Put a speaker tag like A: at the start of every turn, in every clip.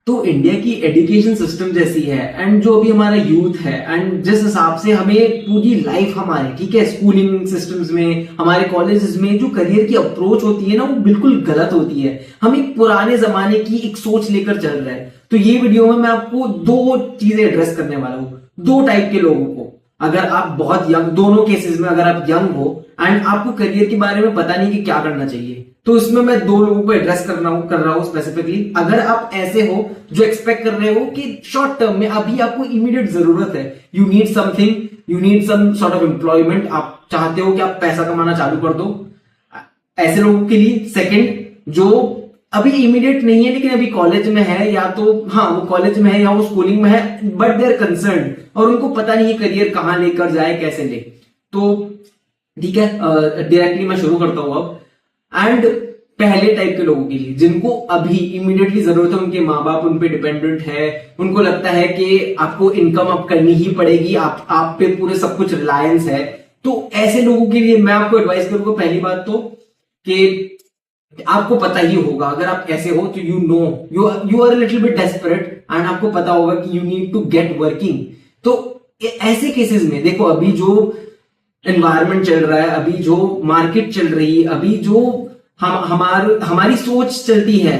A: तो इंडिया की education system जैसी है एंड जो अभी हमारा यूथ है एंड जिस हिसाब से हमें पूरी लाइफ हमारी, ठीक है, स्कूलिंग सिस्टम्स में, हमारे कॉलेजेस में जो करियर की अप्रोच होती है ना, वो बिल्कुल गलत होती है। हम एक पुराने जमाने की एक सोच लेकर चल रहे हैं। तो ये वीडियो में मैं आपको दो चीजें एड्रेस करने वाला हूँ, दो टाइप के लोगों को। अगर आप बहुत यंग, दोनों केसेस में अगर आप यंग हो एंड आपको करियर के बारे में पता नहीं कि क्या करना चाहिए, तो इसमें मैं दो लोगों को एड्रेस कर रहा हूं स्पेसिफिकली। अगर आप ऐसे हो जो एक्सपेक्ट कर रहे हो कि शॉर्ट टर्म में अभी आपको इमीडिएट जरूरत है, you need something, you need some sort of employment, आप चाहते हो कि आप पैसा कमाना चालू कर दो, ऐसे लोगों के लिए। सेकंड, जो अभी इमीडिएट नहीं है लेकिन अभी कॉलेज में है, या तो हाँ वो कॉलेज में है या वो स्कूलिंग में है, बट दे आर कंसर्न और उनको पता नहीं है करियर कहां लेकर जाए, कैसे ले। तो ठीक है, डायरेक्टली मैं शुरू करता हूं अब। एंड पहले टाइप के लोगों के लिए जिनको अभी इमीडिएटली जरूरत है, उनके माँ बाप उन पे डिपेंडेंट है, उनको लगता है कि आपको इनकम अप करनी ही पड़ेगी, आप पे पूरे सब कुछ रिलायंस है, तो ऐसे लोगों के लिए मैं आपको एडवाइस करूंगा पहली बात तो कि आपको पता ही होगा, अगर आप ऐसे हो तो you are little bit desperate and आपको पता होगा कि you need to get working. तो ऐसे केसेस में देखो, अभी जो एनवायरमेंट चल रहा है, अभी जो मार्केट चल रही है, अभी जो हमारी सोच चलती है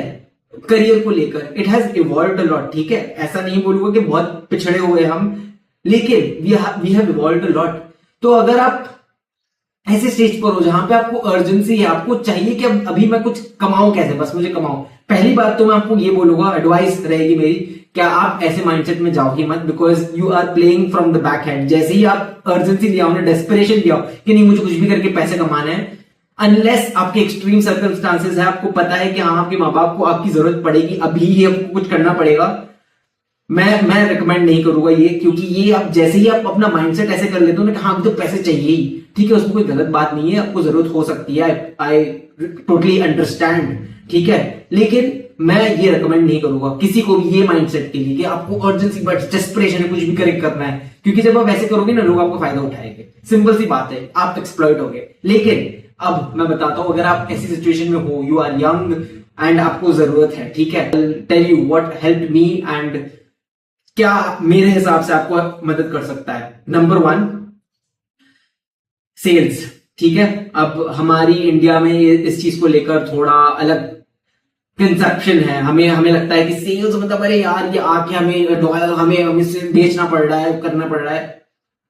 A: करियर को लेकर, it has evolved a lot. ठीक है, ऐसा नहीं बोलूंगा कि बहुत पिछड़े हुए हम, लेकिन we have evolved a lot. तो अगर आप ऐसे स्टेज पर हो जहां पे आपको अर्जेंसी है, आपको चाहिए कि अब अभी मैं कुछ कमाऊं, कैसे बस मुझे कमाऊं, पहली बात तो मैं आपको ये बोलूंगा, एडवाइस रहेगी मेरी, क्या आप ऐसे माइंडसेट में जाओ ही मत, because you are playing from the back hand. जैसे ही आप अर्जेंसी लिया हो ना, डेस्परेशन लिया हो कि नहीं मुझे कुछ भी करके पैसे कमाना है, अनलेस आपके एक्सट्रीम सर्कमस्टांसेस है, आपको पता है कि हाँ आपके माँ बाप को आपकी जरूरत पड़ेगी, अभी ही आपको कुछ करना पड़ेगा, मैं रिकमेंड नहीं करूंगा ये। क्योंकि ये आप जैसे ही आप अपना माइंडसेट ऐसे कर लेते हो ना कि हाँ तो पैसे चाहिए ही, ठीक है, उसमें कोई गलत बात नहीं है, आपको जरूरत हो सकती है, आई टोटली अंडरस्टैंड, ठीक है, लेकिन मैं ये रिकमेंड नहीं करूंगा किसी को भी ये माइंडसेट के लिए कि आपको अर्जेंसी बट डेस्परेशन है, कुछ भी करेक्ट करना है। क्योंकि जब आप ऐसे करोगे ना, लोग आपका फायदा उठाएंगे, सिंपल सी बात है, आप एक्सप्लॉइट होगे। लेकिन अब मैं बताता हूं, अगर आप ऐसी सिचुएशन में हो, यू आर यंग एंड आपको जरूरत है, ठीक है, tell you what help me and क्या मेरे हिसाब से आपको मदद कर सकता है। Number 1, sales. ठीक है, अब हमारी इंडिया में इस चीज को लेकर थोड़ा अलग कंसेप्शन है, हमें लगता है कि सेल्स मतलब अरे यार ये आके हमें बेचना पड़ रहा है, करना पड़ रहा है।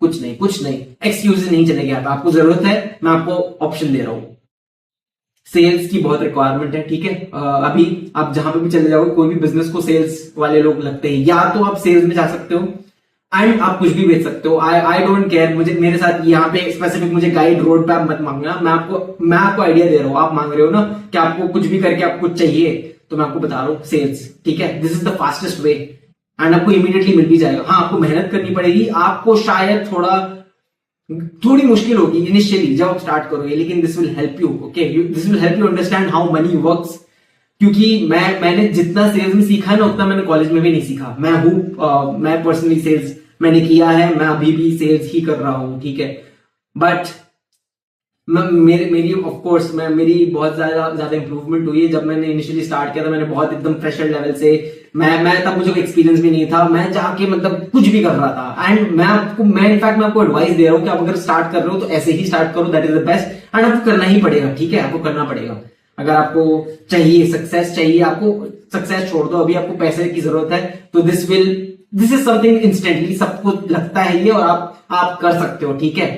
A: कुछ नहीं, एक्सक्यूजेस नहीं चलेंगे। आपको जरूरत है, मैं आपको ऑप्शन दे रहा हूं, सेल्स की बहुत रिक्वायरमेंट है। ठीक है, अभी आप जहां पे भी चले जाओगे, कोई भी बिजनेस को सेल्स वाले लोग लगते हैं, या तो आप सेल्स में जा सकते हो एंड आप कुछ भी बेच सकते हो। आई डोंट केयर, मेरे साथ यहाँ पे स्पेसिफिक मुझे गाइड रोड पे आप मत मांगना, मैं आपको आइडिया दे रहा हूँ। आप मांग रहे हो ना कि आपको कुछ भी करके आपको कुछ चाहिए, तो मैं आपको बता रहा हूँ सेल्स। ठीक है, this is the fastest way and आपको इमीडिएटली मिल भी जाएगा। हाँ, आपको मेहनत करनी पड़ेगी, आपको शायद थोड़ी मुश्किल होगी इनिशियली जब आप स्टार्ट करोगे, लेकिन this will help you, okay, this will help you understand how many works. क्योंकि मैंने जितना सेल्स में सीखा है ना, उतना मैंने कॉलेज में भी नहीं सीखा। मैं पर्सनली सेल्स मैंने किया है, मैं अभी भी सेल्स ही कर रहा हूं, ठीक है, बट मेरी ऑफ कोर्स मेरी बहुत ज्यादा इंप्रूवमेंट हुई है। जब मैंने इनिशियली स्टार्ट किया था, मैंने बहुत एकदम फ्रेशर लेवल से, मैं तब मुझे एक्सपीरियंस भी नहीं था, मैं जाके मतलब कुछ भी कर रहा था। एंड मैं इनफैक्ट मैं आपको एडवाइस दे रहा हूं कि आप अगर स्टार्ट कर रहे हो तो ऐसे ही स्टार्ट करो, that is the best. And आपको करना ही पड़ेगा, ठीक है, आपको करना पड़ेगा। अगर आपको चाहिए सक्सेस, आपको सक्सेस छोड़ दो, अभी आपको पैसे की जरूरत है, तो दिस इज समथिंग इंस्टेंटली, सबको लगता है ये, और आप कर सकते हो। ठीक है,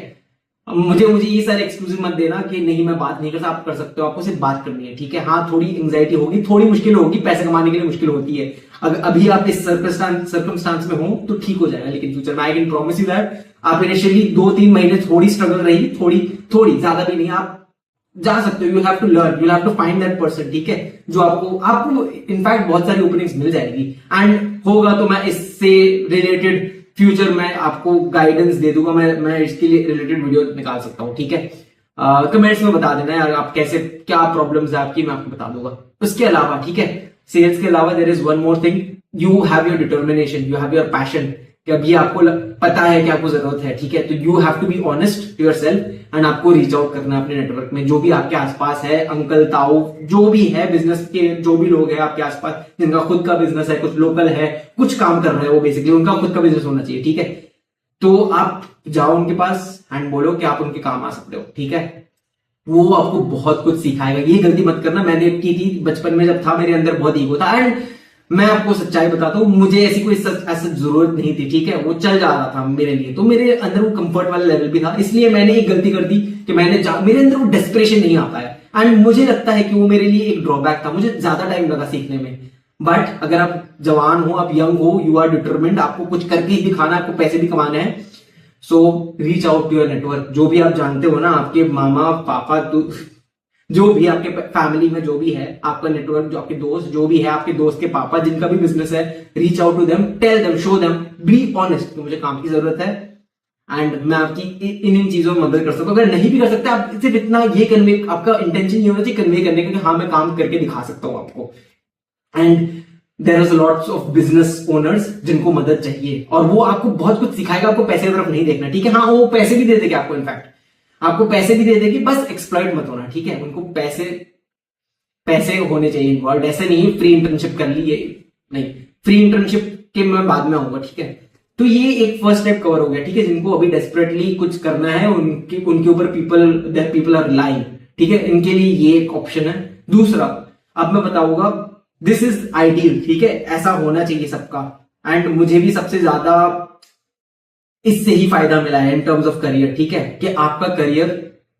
A: मुझे ये सारे एक्सक्यूजेस मत देना कि नहीं मैं बात नहीं करता, आप कर सकते हो, आपको सिर्फ बात करनी है। ठीक है, हाँ थोड़ी एंजाइटी होगी, थोड़ी मुश्किल होगी, पैसे कमाने के लिए मुश्किल होती है। अगर अभी आप इस सर्कमस्टांस में हो तो ठीक हो जाएगा, लेकिन फ्यूचर में I can promise you that आप इनिशियली 2-3 महीने थोड़ी स्ट्रगल रहेगी, थोड़ी ज्यादा भी नहीं, आप जा सकते हो। You have to learn, you have to find that person, ठीक है, जो आपको इनफैक्ट बहुत सारी ओपनिंग्स मिल जाएगी। एंड होगा तो मैं इससे रिलेटेड फ्यूचर में आपको गाइडेंस दे दूंगा, मैं इसके लिए रिलेटेड वीडियो निकाल सकता हूं। ठीक है, कमेंट्स में बता देना यार आप क्या प्रॉब्लम्स है आपकी, मैं आपको बता दूंगा। उसके अलावा, ठीक है, सेल्स के अलावा there is one more thing, you have your determination, you have your passion. कि अभी आपको पता है कि आपको जरूरत है, ठीक है, तो you have to be honest to your self and आपको रीच आउट करना है अपने नेटवर्क में, जो भी आपके आसपास है, अंकल ताऊ जो भी है, बिजनेस के जो भी लोग हैं आपके आसपास जिनका खुद का बिजनेस है, कुछ लोकल है, कुछ काम कर रहे हैं वो, बेसिकली उनका खुद का बिजनेस होना चाहिए, ठीक है। तो आप जाओ उनके पास एंड बोलो कि आप उनके काम आ सकते हो, ठीक है। वो आपको बहुत कुछ सिखाएगा। ये गलती मत करना, मैंने की थी बचपन में, जब था मेरे अंदर बहुत ईगो था, एंड मैं आपको सच्चाई बताता हूँ, मुझे ऐसी कोई ऐसी जरूरत नहीं थी, ठीक है, वो चल जा रहा था मेरे लिए, तो मेरे अंदर वो कंफर्ट वाला लेवल भी था, इसलिए मैंने एक गलती कर दी कि मेरे अंदर वो डेस्परेशन नहीं आ पाया, एंड मुझे लगता है कि वो मेरे लिए एक ड्रॉबैक था, मुझे ज्यादा टाइम लगा सीखने में। बट अगर आप जवान हो, आप यंग हो, यू आर डिटरमिन्ड, आपको कुछ करके ही दिखाना है, आपको पैसे भी कमाने हैं, so reach out to your network. जो भी आप जानते हो ना, आपके मामा पापा, जो भी आपके फैमिली में जो भी है आपका नेटवर्क, जो आपके दोस्त जो भी है, आपके दोस्त के पापा जिनका भी बिजनेस है, reach out to them, tell them, show them, be honest कि मुझे काम की जरूरत है एंड मैं आपकी इन चीजों में मदद कर सकता हूँ। अगर नहीं भी कर सकते, आप सिर्फ इतना ये कन्वे, आपका इंटेंशन ये होना चाहिए कन्वे करने का कि हाँ मैं काम करके दिखा सकता हूँ आपको। And there is lots of business owners जिनको मदद चाहिए और वो आपको बहुत कुछ सिखाएगा, आपको पैसे की तरफ नहीं देखना, ठीक है। हाँ वो पैसे भी दे देंगे आपको, इनफैक्ट आपको पैसे भी दे देगी, बस एक्सप्लॉइट मत होना, ठीक है। उनको पैसे होने चाहिए इन्वॉल्व, ऐसे नहीं फ्री इंटर्नशिप कर ली, ये नहीं, फ्री इंटर्नशिप के मैं बाद में आऊंगा, ठीक है। तो ये एक फर्स्ट स्टेप कवर हो गया, ठीक है। जिनको अभी डेस्परेटली कुछ करना है, उनके ऊपर पीपल आर रिलाइंग, ठीक है, इनके लिए ये एक ऑप्शन है। दूसरा, अब मैं बताऊंगा, दिस इज आइडियल, ठीक है, ऐसा होना चाहिए सबका, एंड मुझे भी सबसे ज्यादा इससे ही फायदा मिला है इन टर्म्स ऑफ करियर, ठीक है, कि आपका career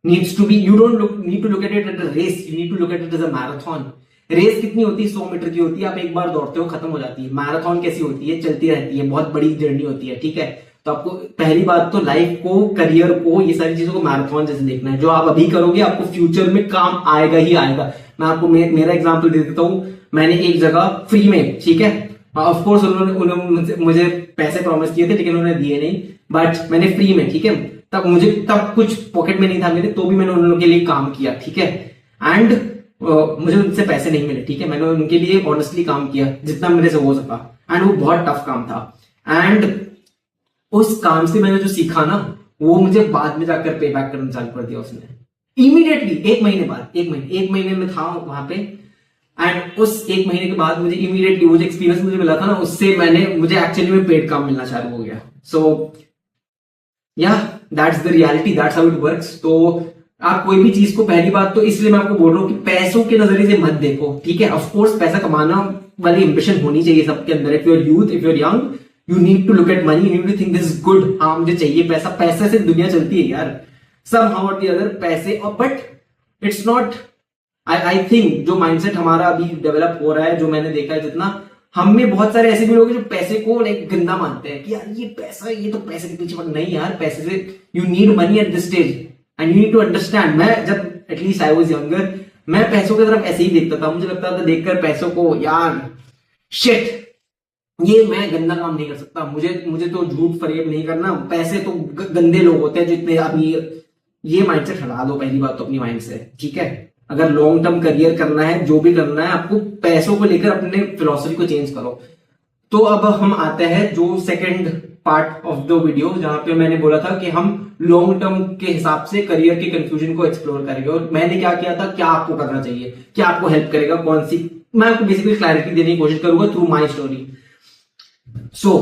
A: needs to be, you don't need to look at it as a race, you need to look at it as a marathon. Race कितनी होती है? 100 मीटर की होती है, आप एक बार दौड़ते हो खत्म हो जाती है। मैराथन कैसी होती है? चलती रहती है, बहुत बड़ी जर्नी होती है, ठीक है। तो आपको पहली बात तो लाइफ को, करियर को, ये सारी चीजों को मैराथन जैसे देखना है। जो आप अभी करोगे आपको फ्यूचर में काम आएगा ही आएगा। मैं आपको मेरा एग्जांपल दे देता हूं। मैंने एक जगह फ्री में, ठीक है, ऑफ कोर्स उन्होंने मुझे पैसे प्रॉमिस किए थे लेकिन उन्होंने दिए नहीं, बट मैंने फ्री में, ठीक है, तब कुछ पॉकेट में नहीं था मेरे, तो भी मैंने उन लोगों के लिए काम किया, ठीक है। एंड मुझे उनसे पैसे नहीं मिले, ठीक है, मैंने उनके लिए ऑनेस्टली काम किया जितना मेरे से हो सका, एंड वो बहुत टफ काम था। एंड उस काम से मैंने जो सीखा ना, वो मुझे बाद में जाकर पे बैक करना चालू कर दिया उसने, इमीडिएटली, एक महीने में था वहां पे। एंड उस एक महीने के बाद मुझे इमीडिएटली वो जो एक्सपीरियंस मुझे मिला था ना, उससे मुझे एक्चुअली में पेड काम मिलना चालू हो गया। सो या that's the reality, that's how it works. तो आप कोई भी चीज को, पहली बात तो इसलिए मैं आपको बोल रहा हूँ कि पैसों के नजरिए से मत देखो, ठीक है। ऑफ कोर्स पैसा कमाना वाली एम्बिशन होनी चाहिए सबके अंदर। If you are youth, if you are young, you need to look at money, you need to think this is good. हाँ मुझे चाहिए पैसा, पैसे से दुनिया चलती है यार, सम हाउ और द अदर पैसे। और but it's not, I think जो माइंडसेट हमारा अभी डेवलप हो रहा है, जो मैंने देखा है जितना, हम में बहुत सारे ऐसे भी लोग हैं जो पैसे को लाइक गंदा मानते हैं कि यार ये पैसा, ये तो पैसे के पीछे नहीं यार, पैसे से you need money at this stage and you need to understand. मैं जब एटलीस्ट आई वाज यंगर, मैं पैसों की तरफ ऐसे ही देखता था। मुझे लगता था देखकर पैसों को, यार शिट, ये मैं गंदा काम नहीं कर सकता, मुझे तो झूठ फरेब नहीं करना, पैसे तो गंदे लोग होते हैं जितने अमीर। ये माइंडसेट हटा दो पहली बात तो अपनी माइंड से, ठीक है। अगर लॉन्ग टर्म करियर करना है, जो भी करना है, आपको पैसों को लेकर अपने फिलॉसफी को चेंज करो। तो अब हम आते हैं जो second part of the video, जहां पे मैंने बोला था कि हम लॉन्ग टर्म के हिसाब से करियर के कंफ्यूजन को एक्सप्लोर करेंगे। और मैंने क्या किया था, क्या आपको करना चाहिए, क्या आपको हेल्प करेगा, कौन सी, मैं आपको बेसिकली क्लैरिटी देने की कोशिश करूंगा through my story. So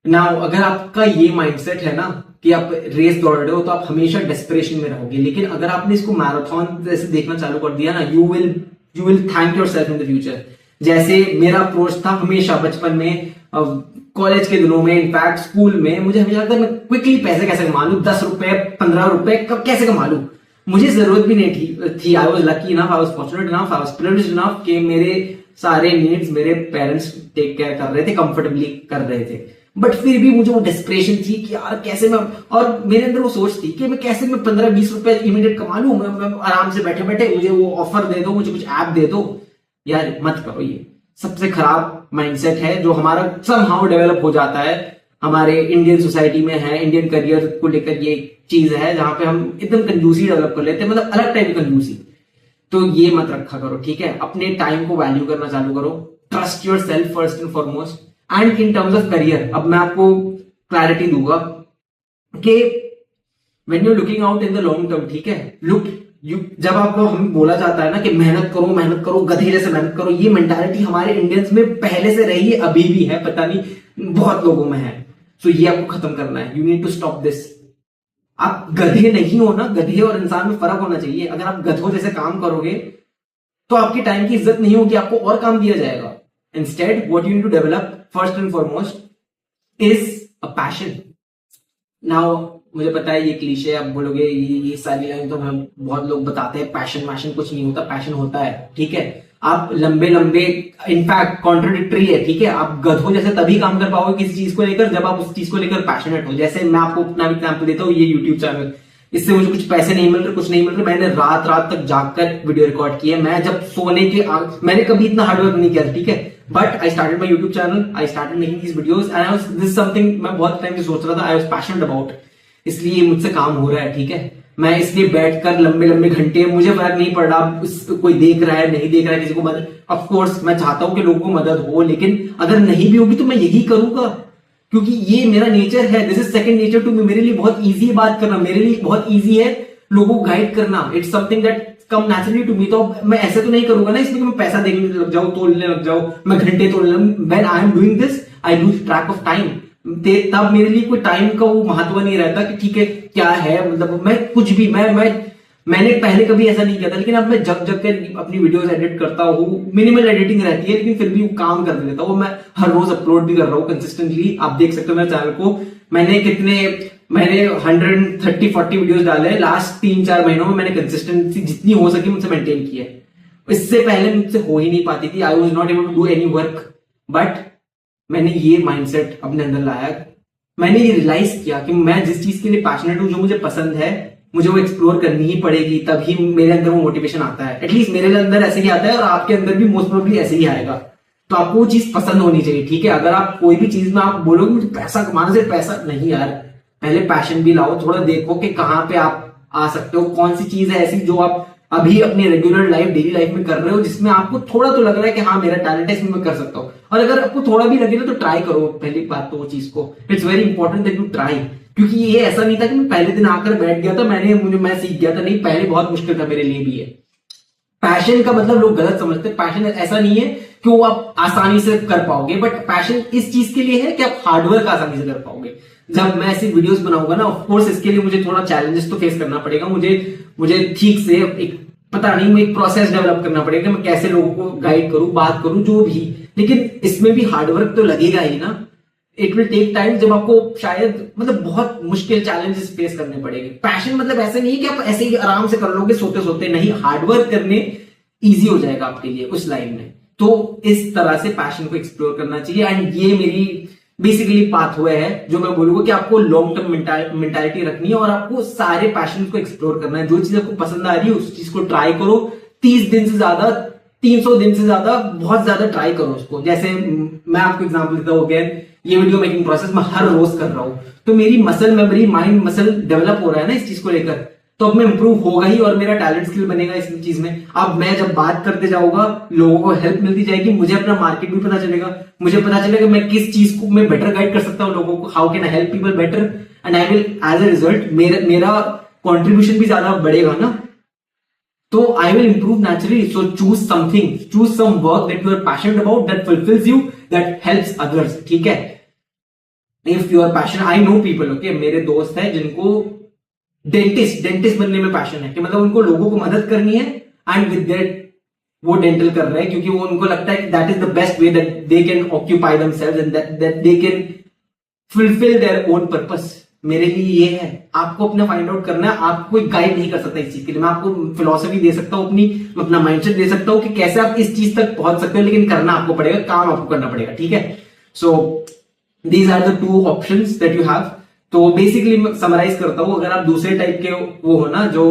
A: now अगर आपका ये माइंडसेट है ना कि आप रेस दौड़ रहे हो, तो आप हमेशा डेस्परेशन में रहोगे। लेकिन अगर आपने इसको मैराथन जैसे देखना चालू कर दिया ना, you will thank your self in the future. जैसे मेरा अप्रोच था हमेशा बचपन में, कॉलेज के दिनों में, इनफैक्ट स्कूल में, मुझे हमेशा लगता है मैं क्विकली पैसे कैसे कमा लूं, 10 रुपए 15 रुपए कैसे कमा लूं। मुझे जरूरत भी नहीं थी। I was lucky enough, I was fortunate enough, I was privileged enough कि मेरे सारे नीड्स मेरे पेरेंट्स टेक केयर कर रहे थे, कंफर्टेबली कर रहे थे। बट फिर भी मुझे वो डेस्परेशन थी कि यार कैसे मैं, और मेरे अंदर वो सोच थी कि मैं कैसे 15-20 रुपए इमीडिएट कमा लूं, मैं आराम से बैठे बैठे, मुझे वो ऑफर दे दो, मुझे कुछ ऐप दे दो। यार मत करो, ये सबसे खराब माइंडसेट है जो हमारा समहाउ डेवलप हो जाता है हमारे इंडियन सोसाइटी में है। इंडियन करियर को लेकर ये चीज है जहां पे हम एकदम कंजूसी डेवलप कर लेते हैं, मतलब अलग टाइप की कंजूसी। तो ये मत रखा करो, ठीक है। अपने टाइम को वैल्यू करना चालू करो। Trust your self first and foremost. And in terms of career, अब मैं आपको क्लैरिटी दूंगा कि when you looking out in the long term, ठीक है, जब आपको हमें बोला जाता है ना कि मेहनत करो गधे जैसे मेहनत करो, ये मेंटालिटी हमारे इंडियंस में पहले से रही है, अभी भी है, पता नहीं बहुत लोगों में है। सो ये आपको खत्म करना है, you need to stop this. आप गधे नहीं हो ना, गधे और इंसान में फर्क होना चाहिए। अगर आप गधों जैसे काम करोगे तो आपकी टाइम की इज्जत नहीं होगी, आपको और काम दिया जाएगा। Instead what you need to develop first and foremost is a passion. Now मुझे पता है ये क्लीशे, आप बोलोगे ये सारी लाइन तो हम बहुत लोग बताते हैं, पैशन वैशन कुछ नहीं होता, पैशन होता है, ठीक है। आप लंबे इनफैक्ट कॉन्ट्रोडिक्टरी है, ठीक है। आप गधों जैसे तभी काम कर पाओगे किसी चीज को लेकर जब आप उस चीज को लेकर पैशनेट हो। जैसे मैं आपको अपना एग्जाम्पल देता हूँ, ये यूट्यूब चैनल, इससे मुझे कुछ पैसे नहीं मिल रहे, कुछ नहीं मिल रहे, मैंने रात तक जागकर वीडियो रिकॉर्ड किया। मैं जब सोने के मैंने कभी इतना हार्डवर्क नहीं किया, ठीक है, but I started my YouTube channel, I started making these videos and I was this something मैं बहुत टाइम से सोच रहा था, आई वाज पैशनेट अबाउट, इसलिए मुझसे काम हो रहा है, ठीक है। मैं इसलिए बैठकर लंबे घंटे, मुझे फर्क नहीं पड़ रहा कोई देख रहा है नहीं देख रहा है, किसी को मदद, ऑफ कोर्स मैं चाहता हूं कि लोगों को मदद हो, लेकिन अगर नहीं भी होगी तो मैं यही करूंगा क्योंकि ये मेरा नेचर है। This is second nature to me. मेरे लिए बहुत ईजी है बात करना, मेरे लिए बहुत ईजी है लोगों को गाइड करना, it's something that come naturally to me. तो मैं ऐसे तो नहीं करूंगा ना इसलिए मैं पैसा देखने लग जाऊं, तोड़ने लग जाऊं, मैं घंटे तोड़ने लग। When I am doing this I lose track of time. तब मेरे लिए कोई टाइम का वो महत्व नहीं रहता कि ठीक है क्या है, मतलब मैं कुछ भी मैंने पहले कभी ऐसा नहीं किया था, लेकिन अब मैं जब कर अपनी वीडियोस एडिट करता हूँ, मिनिमल एडिटिंग रहती है लेकिन फिर भी वो काम कर लेता हूँ। मैं हर रोज अपलोड भी कर रहा हूँ कंसिस्टेंटली, आप देख सकते हो मेरे चैनल को। मैंने 130-40 वीडियोस डाले हैं लास्ट 3-4 महीनों में। मैंने कंसिस्टेंसी जितनी हो सकी मुझसे मेंटेन की है। इससे पहले मुझसे हो ही नहीं पाती थी, I was not able to do any work, but मैंने ये माइंडसेट अपने अंदर लाया। मैंने ये रियलाइज किया कि मैं जिस चीज के लिए पैशनेट हूं, जो मुझे पसंद है, मुझे वो एक्सप्लोर करनी ही पड़ेगी, तभी मेरे अंदर वो मोटिवेशन आता है। एटलीस्ट मेरे अंदर ऐसे ही आता है और आपके अंदर भी मोस्ट प्रोबेबली ऐसे ही आएगा। तो आपको वो चीज पसंद होनी चाहिए, ठीक है। अगर आप कोई भी चीज में आप बोलोगे मुझे पैसा कमाने से, पैसा नहीं यार, पहले पैशन भी लाओ, थोड़ा देखो कि कहाँ पे आप आ सकते हो, कौन सी चीज है ऐसी जो आप अभी अपनी रेगुलर लाइफ, डेली लाइफ में कर रहे हो, जिसमें आपको थोड़ा तो लग रहा है कि हाँ मेरा टैलेंट है, इसमें मैं कर सकता हूँ। और अगर आपको थोड़ा भी लगे ना तो ट्राई करो। पहली बात तो वो चीज को, it's very important that you try, क्योंकि ये ऐसा नहीं था कि मैं पहले दिन आकर बैठ गया था, मैं सीख गया था, नहीं, पहले बहुत मुश्किल था मेरे लिए भी है। पैशन का मतलब लोग गलत समझते हैं। पैशन ऐसा नहीं है कि वो आप आसानी से कर पाओगे, बट पैशन इस चीज के लिए है कि आप हार्डवर्क आसानी से कर पाओगे। जब मैं ऐसी वीडियोस बनाऊंगा ना, ऑफ कोर्स इसके लिए मुझे थोड़ा चैलेंजेस तो फेस करना पड़ेगा। मुझे ठीक से एक पता नहीं, मैं एक प्रोसेस डेवलप करना पड़ेगा, मैं कैसे लोगों को गाइड करूं, बात करूं, जो भी, लेकिन इसमें भी हार्डवर्क तो लगेगा ही ना। इट विल टेक टाइम, जब आपको शायद मतलब बहुत मुश्किल चैलेंजेस फेस करने पड़ेंगे। पैशन मतलब ऐसे नहीं है कि आप ऐसे ही आराम से कर लोगे सोते सोते, नहीं, हार्डवर्क करने इजी हो जाएगा आपके लिए उस लाइन में। तो इस तरह से पैशन को एक्सप्लोर करना चाहिए। एंड ये मेरी बेसिकली पाथवे है जो मैं बोलूंगा कि आपको लॉन्ग टर्म मेंटालिटी रखनी है और आपको सारे पैशन को एक्सप्लोर करना है। जो चीज आपको पसंद आ रही है उस चीज को ट्राई करो। 30 दिन से ज्यादा, 300 दिन से ज्यादा, बहुत ज्यादा ट्राई करो उसको। जैसे मैं आपको एग्जांपल देता हूँ, ये वीडियो मेकिंग प्रोसेस मैं हर रोज कर रहा हूं, तो मेरी muscle memory, mind muscle develop हो रहा है ना इस चीज को लेकर, तो अब मैं इंप्रूव होगा ही और मेरा टैलेंट स्किल बनेगा इस चीज में। अब मैं जब बात करते जाऊंगा, लोगों को हेल्प मिलती जाएगी, मुझे अपना मार्केट भी पता चलेगा, मुझे पता चलेगा मैं किस चीज को मैं बेटर गाइड कर सकता हूँ लोगों को, how can I help people better, and I will as a result मेरा कॉन्ट्रीब्यूशन भी ज्यादा बढ़ेगा ना, तो I will improve naturally. So choose something, choose some work that you are passionate about, that fulfils you, that helps others, ठीक है। If you are passion, I know people, okay, मेरे दोस्त हैं जिनको डेंटिस्ट बनने में पैशन है, कि मतलब उनको लोगों को मदद करनी है, एंड विद दैट वो डेंटल कर रहे हैं क्योंकि वो उनको लगता है कि that is the best way that they can occupy themselves and that they can fulfil their own purpose. मेरे लिए ये है, आपको अपना फाइंड आउट करना है। आपको कोई गाइड नहीं कर सकता इस चीज के लिए। मैं आपको फिलोसफी दे सकता हूं, अपना माइंडसेट दे सकता हूं कि कैसे आप इस चीज तक पहुंच सकते हो, लेकिन करना आपको पड़ेगा, काम आपको करना पड़ेगा, ठीक है। So these are the 2 options that you have. तो बेसिकली मैं समराइज करता हूं, अगर आप दूसरे टाइप के वो हो ना, जो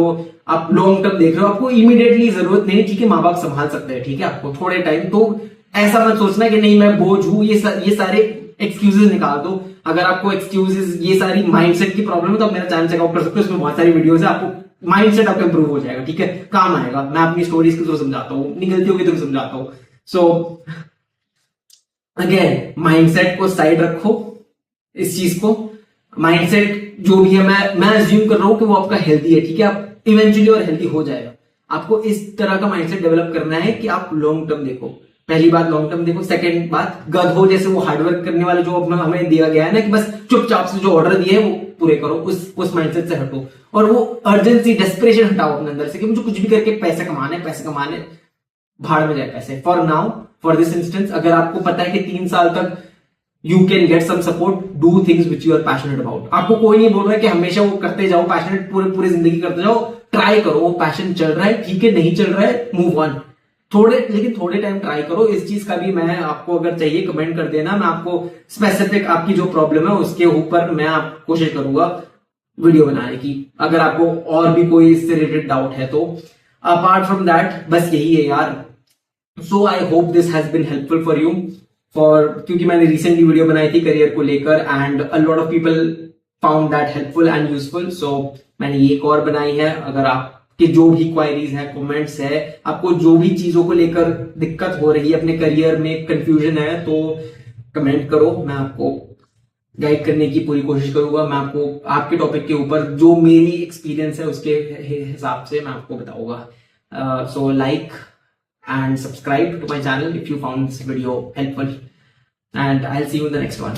A: आप लॉन्ग टर्म देख रहे हो, आपको इमीडिएटली जरूरत नहीं, ठीक है, माँ बाप संभाल सकते हैं, ठीक है, आपको थोड़े टाइम, तो ऐसा मत सोचना कि नहीं मैं बोझ हूं, ये सारे एक्सक्यूजेस निकाल दो। अगर आपको एक्सक्यूजेस, ये सारी माइंडसेट की प्रॉब्लम है, तो आप मेरा चैनल चेकआउट कर सकते हो, उसमें बहुत सारी वीडियोस है, आपको माइंडसेट आपका इंप्रूव हो जाएगा, ठीक है, काम आएगा। मैं अपनी स्टोरीज के थ्रू समझाता हूँ, अपनी गलतियों के थ्रू समझाता हूँ। सो अगेन माइंडसेट को साइड रखो, इस चीज को माइंडसेट जो भी है, मैं अज्यूम कर रहा हूं कि वो आपका हेल्दी है, ठीक है, आप इवेंचुअली और हेल्दी हो जाएगा। आपको इस तरह का माइंडसेट डेवलप करना है कि आप लॉन्ग टर्म देखो, पहली बात लॉन्ग टर्म देखो। सेकंड बात, गधो जैसे वो हार्डवर्क करने वाले जो हमें दिया गया है ना कि बस चुपचाप से जो ऑर्डर दिए है वो पूरे करो, उस माइंडसेट से हटो और वो अर्जेंसी डेस्परेशन हटाओ अपने अंदर से कि मुझे कुछ भी करके पैसे कमाने, भाड़ में जाए पैसे। For now, for this instance, अगर आपको पता है कि 3 साल तक you can get some support, do things which you are passionate about. आपको कोई नहीं बोल रहा है कि हमेशा वो करते जाओ, पैशनेट पूरी जिंदगी करते जाओ, ट्राई करो, वो पैशन चल रहा है ठीक है, नहीं चल रहा है मूव ऑन, लेकिन थोड़े टाइम ट्राई करो। इस चीज का भी मैं आपको अगर चाहिए कमेंट कर देना, मैं आपको स्पेसिफिक आपकी जो प्रॉब्लम है उसके ऊपर मैं आप कोशिश करूंगा वीडियो बनाने की, अगर आपको और भी कोई इससे रिलेटेड डाउट है तो। अपार्ट फ्रॉम दैट बस यही है यार। So I hope this has been helpful for you, क्योंकि मैंने रिसेंटली वीडियो बनाई थी करियर को लेकर and a lot of people found that helpful and useful, so मैंने ये एक और बनाई है। अगर आपके जो भी क्वायरीज है, कमेंट्स है, आपको जो भी चीजों को लेकर दिक्कत हो रही है, अपने करियर में कंफ्यूजन है, तो कमेंट करो, मैं आपको गाइड करने की पूरी कोशिश करूंगा। मैं आपको आपके टॉपिक के ऊपर जो मेरी एक्सपीरियंस है उसके हिसाब से मैं आपको बताऊंगा। So like and subscribe to my channel if you found this video helpful, and I'll see you in the next one.